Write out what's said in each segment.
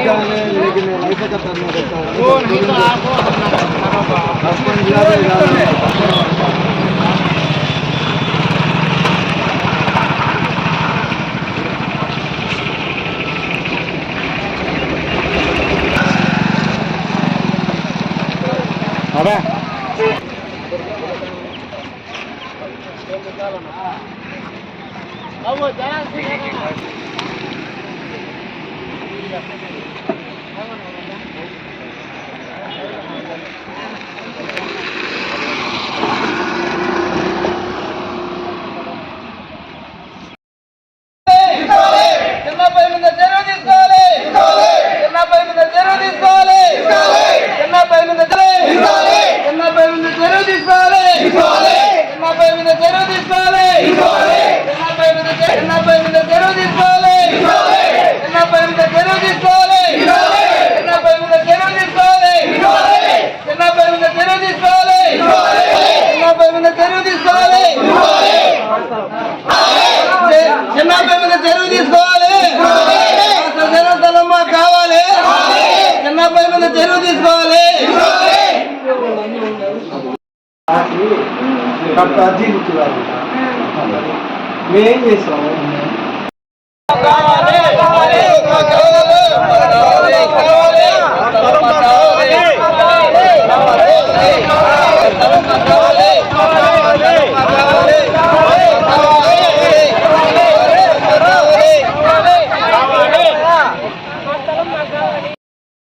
काम में लेकिन ऐसे का करना रहता है वो नहीं तो आपको अबे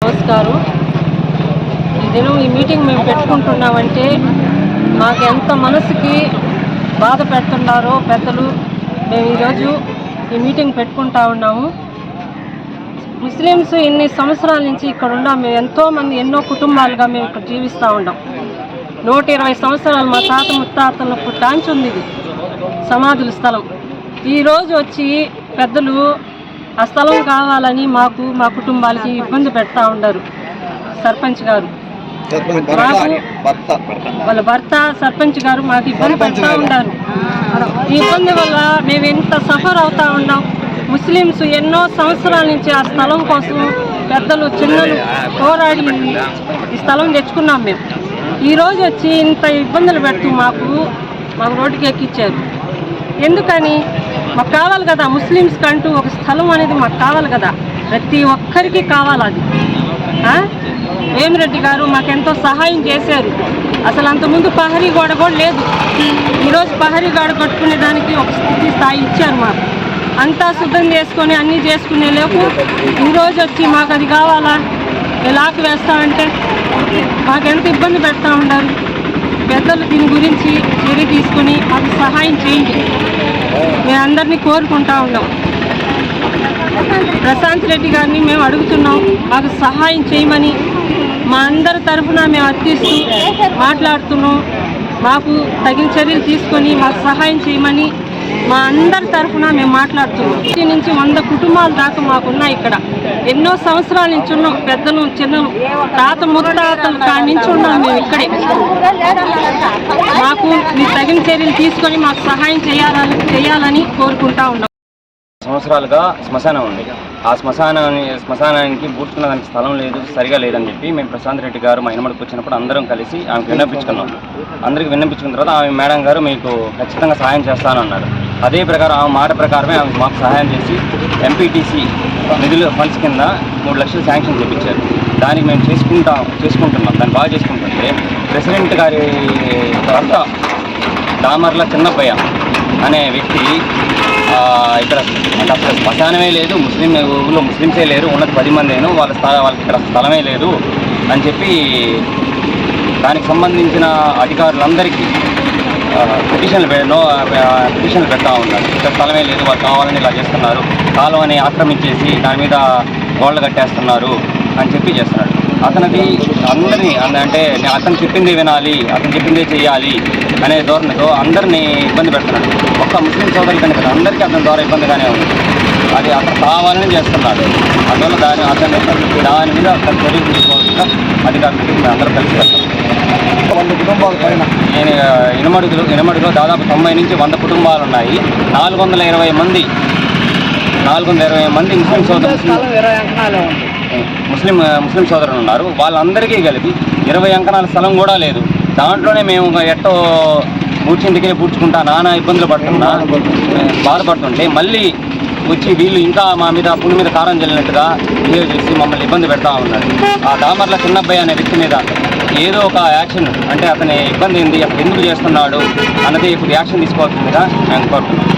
నమస్కారం. ఈ దినం ఈ మీటింగ్ మేము పెట్టుకుంటున్నామంటే మాకు ఎంత మనసుకి బాధ పెడుతున్నారో పెద్దలు. మేము ఈరోజు ఈ మీటింగ్ పెట్టుకుంటా ఉన్నాము. ముస్లిమ్స్ ఇన్ని సంవత్సరాల నుంచి ఇక్కడ ఉన్నాం. మేము ఎంతోమంది ఎన్నో కుటుంబాలుగా మేము ఇక్కడ జీవిస్తూ ఉన్నాం. 120 సంవత్సరాలు మా తాత ముత్తాతల పుట్టాంచి ఉంది ఇది సమాధుల స్థలం. ఈరోజు వచ్చి పెద్దలు ఆ స్థలం కావాలని మాకు మా కుటుంబాలకి ఇబ్బంది పెడతా ఉన్నారు. సర్పంచ్ గారు వాళ్ళ భర్త సర్పంచ్ గారు మాకు ఇబ్బంది పెడతా ఉన్నారు. ఈ ఇబ్బంది వల్ల మేము ఎంత సఫర్ అవుతా ఉన్నాం. ముస్లిమ్స్ ఎన్నో సంవత్సరాల నుంచి ఆ స్థలం కోసం పెద్దలు చిన్నలు పోరాడి ఈ స్థలం తెచ్చుకున్నాం. మేము ఈరోజు వచ్చి ఇంత ఇబ్బందులు పెడుతూ మాకు రోడ్డుకి ఎక్కించారు. ఎందుకని? మాకు కావాలి కదా, ముస్లిమ్స్ కంటూ ఒక స్థలం అనేది మాకు కావాలి కదా. ప్రతి ఒక్కరికి కావాలి అది. వేమిరెడ్డి గారు మాకెంతో సహాయం చేశారు. అసలు అంతకుముందు ప్రహరీ గోడ కూడా లేదు. ఈరోజు ప్రహరీ గోడ కట్టుకునే దానికి ఒక స్థాయి ఇచ్చారు. మాకు అంతా శుద్ధం చేసుకొని అన్నీ చేసుకునే లేపు ఈరోజు వచ్చి మాకు అది కావాలా లాక్ వేస్తామంటే మాకెంత ఇబ్బంది పెడతా ఉన్నారు. పెద్దలు దీని గురించి చర్య తీసుకుని మాకు సహాయం చేయండి. మేము అందరినీ కోరుకుంటా ఉన్నాం. ప్రశాంత్ రెడ్డి గారిని మేము అడుగుతున్నాం మాకు సహాయం చేయమని. మా అందరి తరఫున మేము అర్థిస్తూ మాట్లాడుతున్నాం. మాకు తగిన చర్యలు తీసుకొని మాకు సహాయం చేయమని మా అందరి తరఫున మేము మాట్లాడుతున్నాం. ఇంటి నుంచి 100 కుటుంబాల దాకా మాకున్నాయి ఇక్కడ. ఎన్నో సంవత్సరాల నుంచి ఉన్నాం. పెద్దలు చిన్నలు తాత ముత్తాతలు కాడి నుంచి ఉన్నాం మేము ఇక్కడే. మాకు మీరు తగిన చర్యలు తీసుకొని మాకు సహాయం చేయాలని కోరుకుంటా ఉన్నాం. సంవత్సరాలుగా శ్మశానం ఉంది. ఆ శ్మశానానికి పూర్తిగా దానికి స్థలం లేదు, సరిగా లేదని చెప్పి మేము ప్రశాంత్ రెడ్డి గారు మా ఇనమడికి వచ్చినప్పుడు అందరం కలిసి ఆమెకు విన్నపించుకున్నాం. అందరికీ విన్నపించుకున్న తర్వాత ఆమె మేడం గారు మీకు ఖచ్చితంగా సహాయం చేస్తానన్నారు. అదే ప్రకారం ఆమె మాట ప్రకారమే ఆమె మాకు సహాయం చేసి ఎంపీటీసీ నిధుల ఫండ్స్ కింద 3 లక్షలు శాంక్షన్ చేయించారు. దానికి మేము చేసుకుంటున్నాం. దాన్ని బాగా చేసుకుంటుంటే ప్రెసిడెంట్ గారి భర్త దామర్ల చిన్నప్పయ్య అనే వ్యక్తి ఇక్కడ అసలు శ్మశానమే లేదు, ఊళ్ళో ముస్లిమ్సే లేరు, ఉన్నది 10 మందేను, వాళ్ళకి ఇక్కడ స్థలమే లేదు అని చెప్పి దానికి సంబంధించిన అధికారులందరికీ పిటిషన్లు పెడతా ఉన్నారు. ఇక్కడ స్థలమే లేదు, వాళ్ళు కావాలని ఇలా చేస్తున్నారు, కాలువని ఆక్రమించేసి దాని మీద గోడలు కట్టేస్తున్నారు అని చెప్పి చేస్తున్నాడు. అతనిది అందరినీ అంటే అతను చెప్పిందే వినాలి, అతను చెప్పిందే చేయాలి అనే ధోరణితో అందరినీ ఇబ్బంది పెడుతున్నాడు. ఒక్క ముస్లిం సోదరులకని కదా, అందరికీ అతని ద్వారా ఇబ్బందిగానే ఉంది. అది అతను కావాలని చేస్తున్నాడు. అందువల్ల దాని మీద అతను చర్యలు తీసుకోవాల్సిన అధికారులకి మేము అందరూ కలిసి వెళ్తాం. 100 కుటుంబాల పైన నేను ఇనమడుగులో దాదాపు 90 నుంచి 100 కుటుంబాలు ఉన్నాయి. 420 మంది 420 మంది ముస్లిం సోదరులు ఉన్నారు. వాళ్ళందరికీ కలిపి 20 అంకణాల స్థలం కూడా లేదు. దాంట్లోనే మేము ఎట్టో మూర్చింటికి పూడ్చుకుంటా నానా ఇబ్బందులు పడుతున్నా బాధపడుతుంటే మళ్ళీ వచ్చి వీళ్ళు ఇంకా మా మీద పులి మీద కారం చల్లినట్టుగా బిహేవ్ చేసి మమ్మల్ని ఇబ్బంది పెడతా ఉన్నారు. ఆ దామర్ల చిన్నబ్బాయి అనే వ్యక్తి మీద ఏదో ఒక యాక్షన్, అంటే అతని ఇబ్బంది ఏంది, అతను ఎందుకు చేస్తున్నాడు అన్నది ఇప్పుడు యాక్షన్ తీసుకోవాల్సిందిగా మేము కోరుతున్నాం.